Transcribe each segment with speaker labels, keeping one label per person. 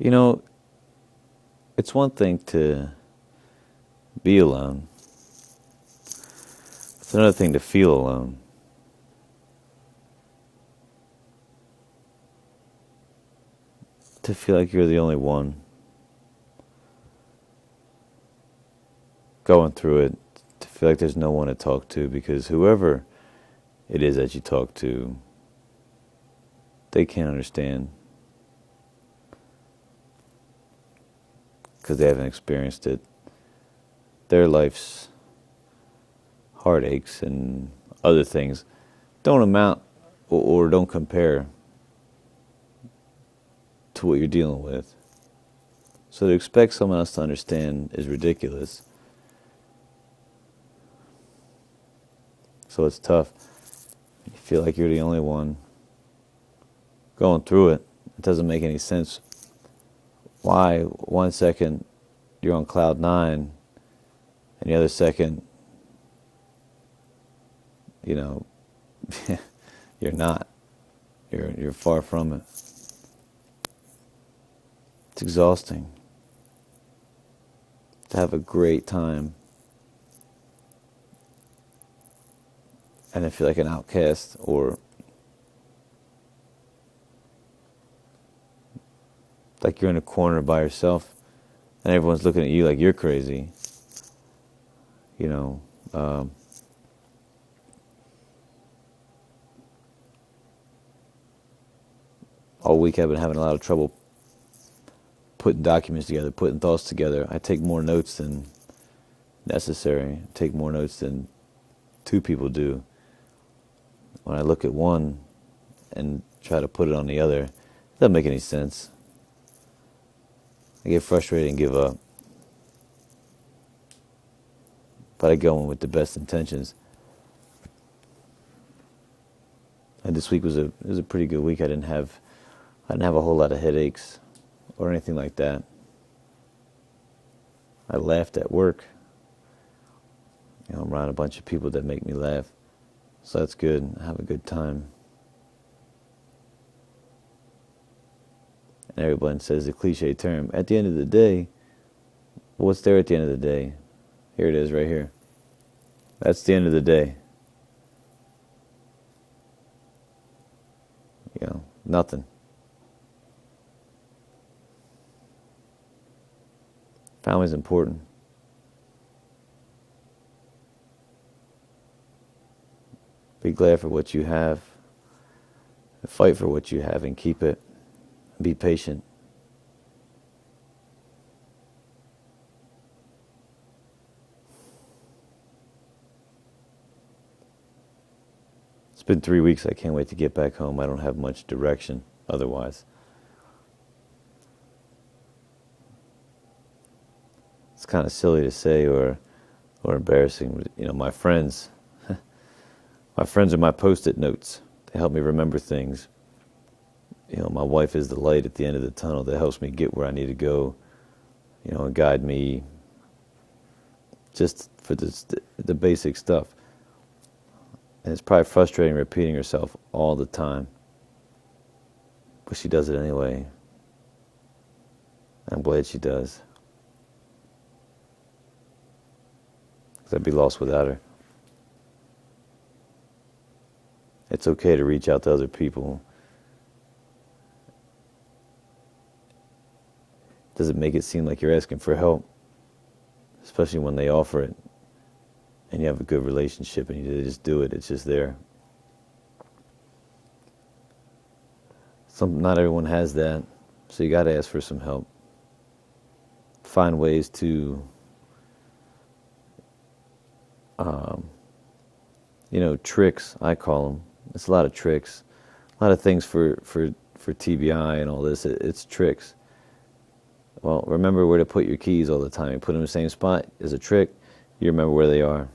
Speaker 1: You know, it's one thing to be alone. It's another thing to feel alone. To feel like you're the only one going through it. To feel like there's no one to talk to, because whoever it is that you talk to, they can't understand. Because they haven't experienced it. Their life's heartaches and other things don't amount or don't compare to what you're dealing with. So to expect someone else to understand is ridiculous. So it's tough. You feel like you're the only one going through it. It doesn't make any sense. Why 1 second you're on cloud 9 and the other second, you're not. You're far from it. It's exhausting to have a great time and then feel like an outcast, or like you're in a corner by yourself and everyone's looking at you like you're crazy. All week I've been having a lot of trouble putting documents together, putting thoughts together. I take more notes than necessary. I take more notes than two people do. When I look at one and try to put it on the other, it doesn't make any sense. I get frustrated and give up. But I go in with the best intentions. And this week was a pretty good week. I didn't have a whole lot of headaches or anything like that. I laughed at work. I'm around a bunch of people that make me laugh. So that's good. I have a good time. And everyone says the cliche term, at the end of the day, what's there at the end of the day? Here it is right here. That's the end of the day. Nothing. Family's important. Be glad for what you have. Fight for what you have and keep it. Be patient. It's been 3 weeks. I can't wait to get back home. I don't have much direction otherwise. It's kind of silly to say or embarrassing. My friends are my post-it notes. They help me remember things. My wife is the light at the end of the tunnel that helps me get where I need to go, and guide me just for the basic stuff. And it's probably frustrating repeating herself all the time. But she does it anyway. I'm glad she does. Because I'd be lost without her. It's okay to reach out to other people. Doesn't make it seem like you're asking for help, especially when they offer it and you have a good relationship and you just do it. It's just there. Not everyone has that, so you got to ask for some help. Find ways to, tricks, I call them. It's a lot of tricks, a lot of things for TBI and all this. It's tricks. Well, remember where to put your keys all the time. You put them in the same spot is a trick. You remember where they are.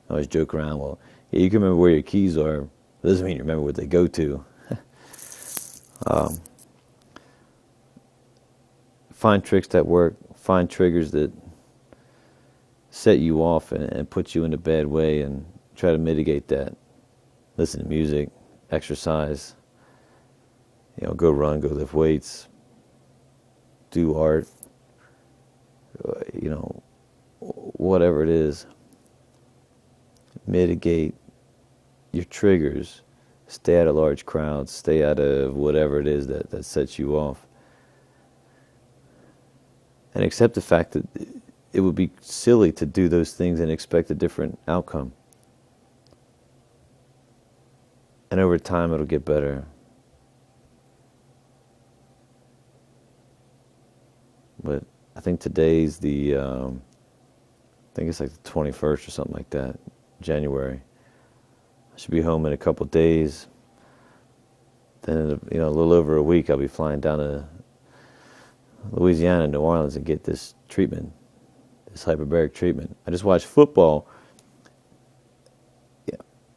Speaker 1: I always joke around. Well, yeah, you can remember where your keys are. It doesn't mean you remember what they go to. Find tricks that work. Find triggers that set you off and put you in a bad way, and try to mitigate that. Listen to music, exercise. Go run, go lift weights. do art, whatever it is. Mitigate your triggers. Stay out of large crowds. Stay out of whatever it is that sets you off. And accept the fact that it would be silly to do those things and expect a different outcome. And over time, it'll get better. But I think today's I think it's like the 21st or something like that, January. I should be home in a couple days. Then, a little over a week, I'll be flying down to Louisiana, New Orleans, and get this treatment, this hyperbaric treatment. I just watched football,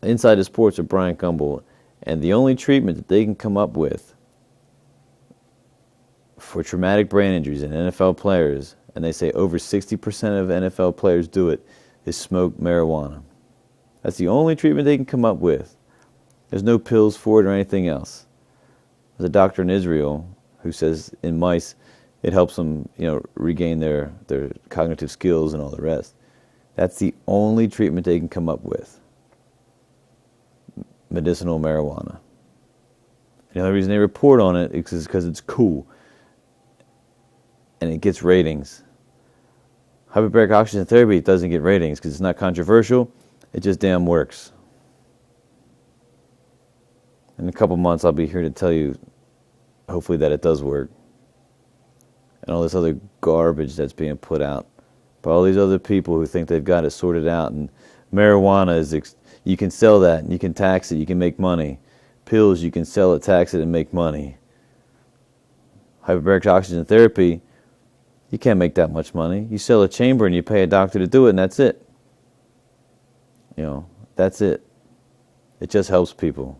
Speaker 1: Inside the Sports with Brian Gumbel, and the only treatment that they can come up with for traumatic brain injuries in NFL players, and they say over 60% of NFL players do it, is smoke marijuana. That's the only treatment they can come up with. There's no pills for it or anything else. There's a doctor in Israel who says in mice it helps them, regain their cognitive skills and all the rest. That's the only treatment they can come up with. Medicinal marijuana. And the only reason they report on it is because it's cool. And it gets ratings. Hyperbaric oxygen therapy doesn't get ratings because it's not controversial. It just damn works. In a couple months, I'll be here to tell you, hopefully, that it does work. And all this other garbage that's being put out by all these other people who think they've got it sorted out. And marijuana is, you can sell that, and you can tax it, you can make money. Pills, you can sell it, tax it, and make money. Hyperbaric oxygen therapy, you can't make that much money. You sell a chamber and you pay a doctor to do it, and that's it. That's it. It just helps people.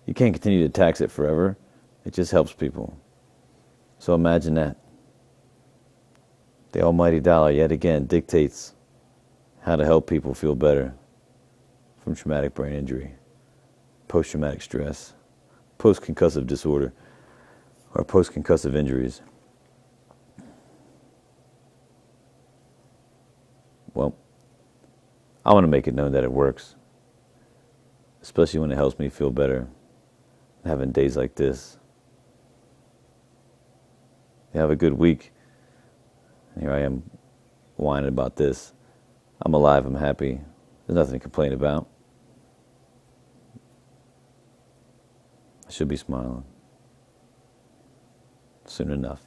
Speaker 1: You can't continue to tax it forever. It just helps people. So imagine that. The almighty dollar, yet again, dictates how to help people feel better from traumatic brain injury, post-traumatic stress, post-concussive disorder, or post-concussive injuries. Well, I want to make it known that it works, especially when it helps me feel better, having days like this. You have a good week. Here I am whining about this. I'm alive, I'm happy. There's nothing to complain about. I should be smiling soon enough.